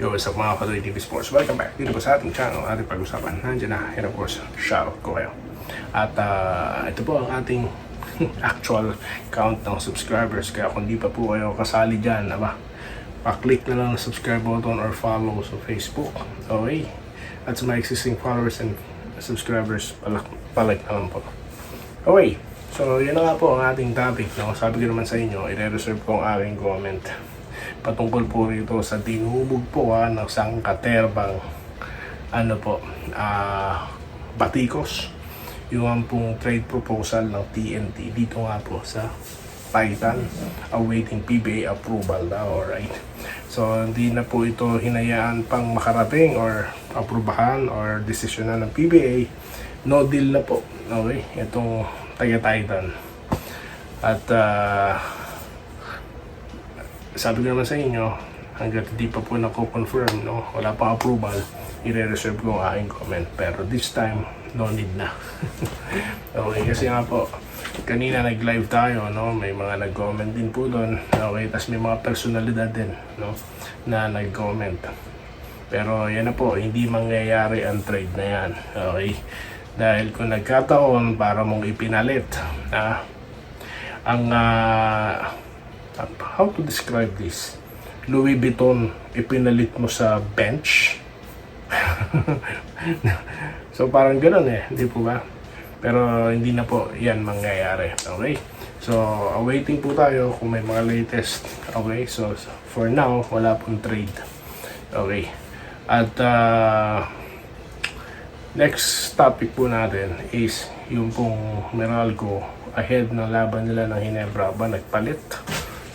Yo, what's up mga Katoy TV Sports? Welcome back dito po sa ating channel, ating pag-usapan. Nandiyan na, and of course, shoutout ko kayo. At ito po ang ating actual count ng subscribers. Kaya kung di pa po kayo kasali dyan, pa-click na lang ang subscribe button or follow sa Facebook. Okay? At sa mga existing followers and subscribers, palike na lang po. Okay, so yun na nga po ang ating topic. No? Sabi ko naman sa inyo, i-reserve ko ang aking comment patungkol po rito sa tinubog po ng sangkaterbang batikos yung pong trade proposal ng TNT dito nga po sa Titan, awaiting PBA approval daw. Alright, so hindi na po ito hinayaan pang makarating or aprubahan or desisyonan ng PBA. No deal na po, okay, itong taga-Titan. At sabi ko naman sa inyo, hanggat hindi pa po nako-confirm, no, wala pang approval, i-reserve ko ang aking comment. Pero this time, no need na. Okay, kasi nga po, kanina nag-live tayo, no, may mga nag-comment din po doon. Okay, tas may mga personalidad din, no, na nag-comment. Pero yan na po, hindi mangyayari ang trade na yan. Okay, dahil kung nagkataon para mong ipinalit, how to describe this? Louis Vuitton ipinalit mo sa bench. So parang ganoon di po ba? Pero hindi na po yan mangyayari. Okay? So awaiting po tayo kung may mga latest. Okay? So for now, wala pong trade. Okay? At next topic po natin is yung pong Meralco ahead ng laban nila ng Ginebra ba nagpalit.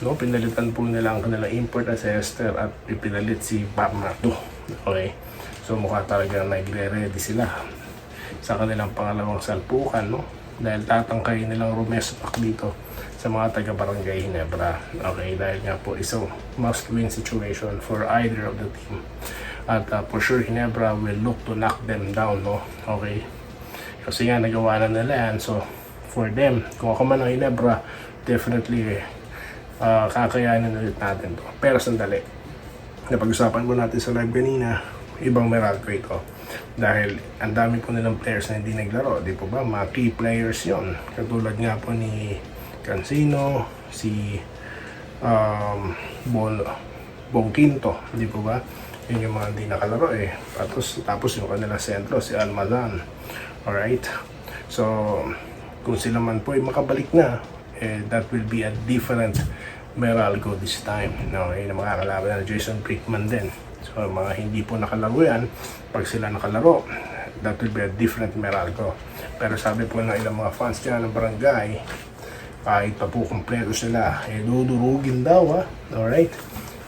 No, pinalitan po nila ang kanilang import na si Esther at ipinalit si Bamnato. Okay, so mukha talaga nagre-ready sila sa kanilang pangalawang salpukan, no? Dahil tatangkay nilang rumespak dito sa mga taga-barangay Ginebra. Okay, dahil nga po isang must-win situation for either of the team. At for sure, Ginebra will look to knock them down, no? Okay, kasi nga nagawa na nila yan. So for them, kung ako man ang Ginebra, definitely kakayanin ulit natin to. Pero sandali, napag-usapan po natin sa live kanina, ibang Meralco ito. Dahil ang dami po nilang players na hindi naglaro, di po ba? Mga key players yon. Katulad nga po ni Cancino, si Bongquinto, di po ba? Yun yung mga hindi nakalaro Tapos yung kanilang sentro, si Almazan. Alright? So, kung sila man po ay makabalik na, that will be a different Meralco this time. No, yung makakalaban na Jason Brickman din. So mga hindi po nakalaro yan, pag sila nakalaro, that will be a different Meralco. Pero sabi po ng ilang mga fans dyan ng barangay, kahit pa po kompleto sila, dudurugin daw Alright?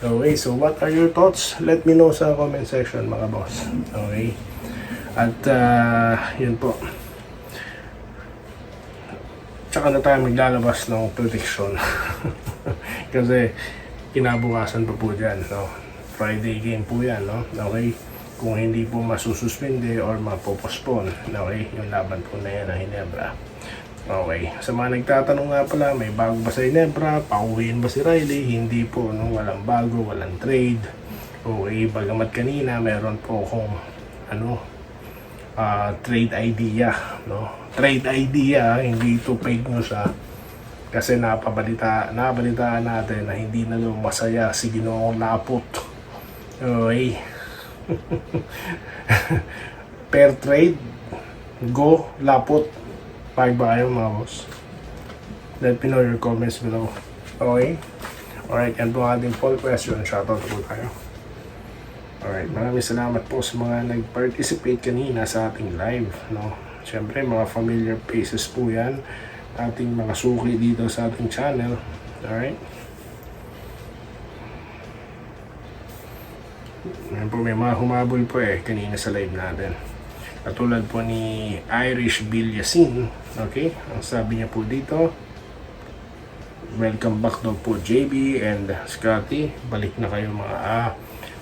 Okay, so what are your thoughts? Let me know sa comment section mga boss. Okay? At yun po, tsaka na tayo maglalabas ng prediction. Kasi kinabukasan pa po dyan, no? Friday game po yan, no? Okay, kung hindi po masususpende or mapopospone, okay, yung laban po na yan ng Ginebra. Okay, sa mga nagtatanong nga pala, may bago ba sa Ginebra? Pauwiin ba si Riley? Hindi po, no? Walang bago, walang trade. Okay, bagamat kanina meron po akong trade idea, no? Trade idea, hindi ito fake news kasi nabalitaan natin na hindi na masaya si Ginoong Lapot. Okay. Per trade, go Lapot. Pag ba kayo mga boss? Let me know your comments below. Okay? Alright, yan po ang ating poll question. Shoutout po tayo. Alright, maraming salamat po sa mga nag-participate kanina sa ating live, no? Siyempre, mga familiar faces po yan, ating mga suki dito sa ating channel. Alright? Ayan po, may mga humabol po kanina sa live natin. Katulad po ni Irish Villasin, okay? Ang sabi niya po dito, welcome back daw po JB and Scotty. Balik na kayo mga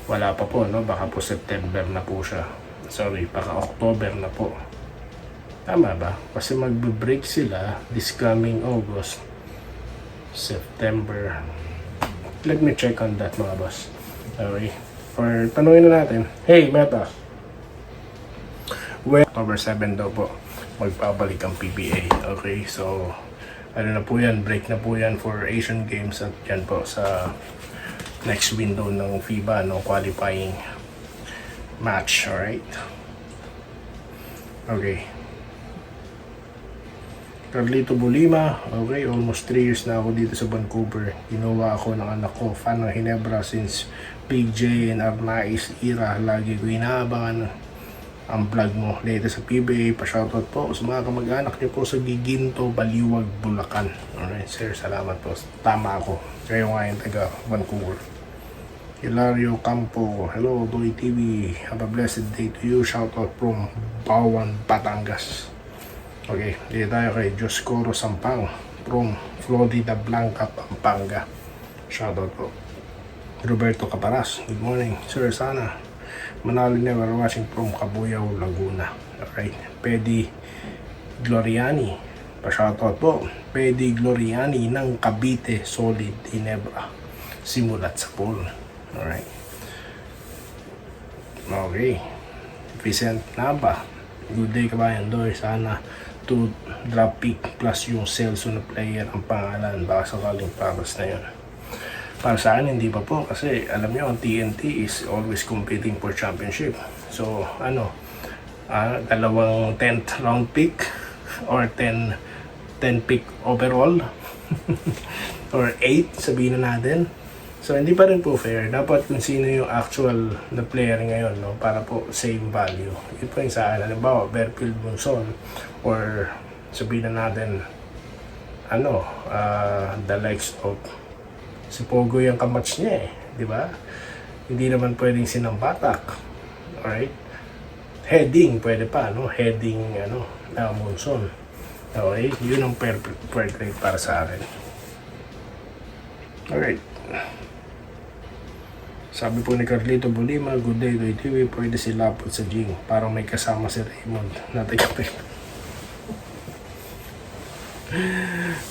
wala pa po, no? Baka po September na po siya. Sorry, baka October na po. Tama ba? Kasi magbe-break sila this coming August, September. Let me check on that mga boss. Okay. Or tanungin na natin, hey Meta, when October 7 daw po magpabalik ang PBA. Okay, so ano na po yan, break na po yan for Asian Games at yan po sa next window ng FIBA, no, qualifying match. Alright, okay. Carlito Bulima, okay, almost 3 years na ako dito sa Vancouver. Ginawa ako ng anak ko, fan ng Ginebra since Big J and Arnaiz era. Lagi ko inaabangan ang vlog mo. Later sa PBA, pa-shoutout po sa mga kamag-anak niyo po sa Giginto, Baliwag, Bulacan. Alright, sir, salamat po. Tama ako. Kayo nga yung taga Vancouver. Hilario Campo, hello, Doy TV. Have a blessed day to you. Shoutout from Bawan, Batangas. Okay, dito tayo kay Joscoro Sampang from Florida Blanca, Pampanga. Shoutout po. Roberto Caparas, good morning. Sir, sana Manalo never watching from Cabuyao, Laguna. Okay, Pedi Gloriani, pa-shoutout po. Pedi Gloriani ng Cavite, Solid, Ginebra. Simulat sa pool. Alright. Okay. Vicent Naba, good day kabayan Doy. Sana to drop pick plus yung Celso na player ang pangalan, baka sakaling paras na yun. Para sa akin hindi pa po, kasi alam nyo ang TNT is always competing for championship. So ano, dalawang 10th round pick or 10 pick overall or 8 sabihin na natin. So hindi pa rin po fair. Dapat kung sino yung actual na player ngayon, no, para po same value. Yun po yung sa akin. Halimbawa, Berfield Bunson or sabihin na natin the likes of si Pogo yung kamatch niya di ba? Hindi naman pwedeng sinampatak. Alright? Heading, pwede pa, no? Heading, Munson. Okay? Yun ang perfect grade para sa akin. Alright. Sabi po ni Carlito Bulima, good day to TV, pwede si Lapot sa Jing. Parang may kasama si Raymond na taga-pek.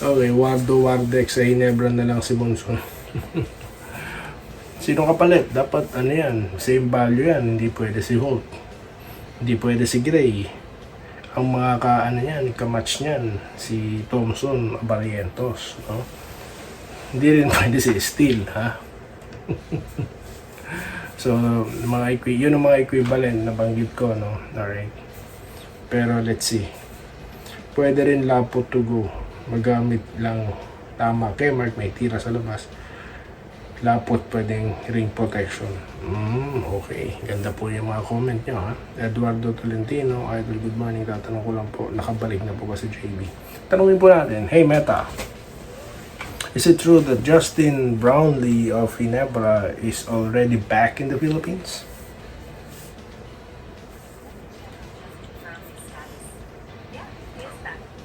Okay, Wardex sa Ginebra na lang si Monson. Sino kapalit? Dapat yan, same value yan. Hindi pwede si Holt. Hindi pwede si Gray. Ang mga kamatch niyan, si Thompson, Barrientos, no? Hindi rin pwede si Steele, ha? So, yun ang mga equivalent na banggit ko, no? Alright. Pero let's see. Pwede rin Lapot to go. Magamit lang tama. Kay Mark may tira sa labas. Lapot pwedeng ring protection. Okay. Ganda po yung mga comment nyo, ha? Eduardo Tolentino, Idol, good morning. Tatanong ko lang po, nakabalik na po ba si JB? Tanungin po natin, hey Meta, is it true that Justin Brownlee of Ginebra is already back in the Philippines?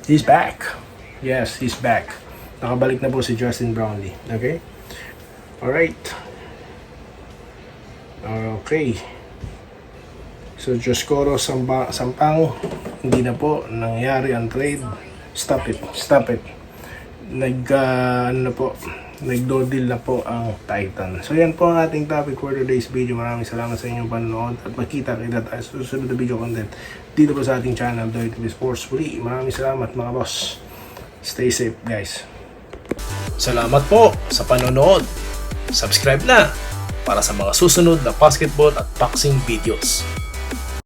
He's back. Yes, he's back. Nakabalik na po si Justin Brownlee. Okay? Alright. Okay. So, Joscoro Sampang, hindi na po nangyari ang trade. Stop it. Nagdo-deal na po ang Titan. So yan po ang ating topic for today's video. Maraming salamat sa inyong panonood at magkita-kita tayo sa susunod na video content dito po sa ating channel, Doy TV Sports. Muli, maraming salamat mga boss. Stay safe guys. Salamat po sa panonood. Subscribe na para sa mga susunod na basketball at boxing videos.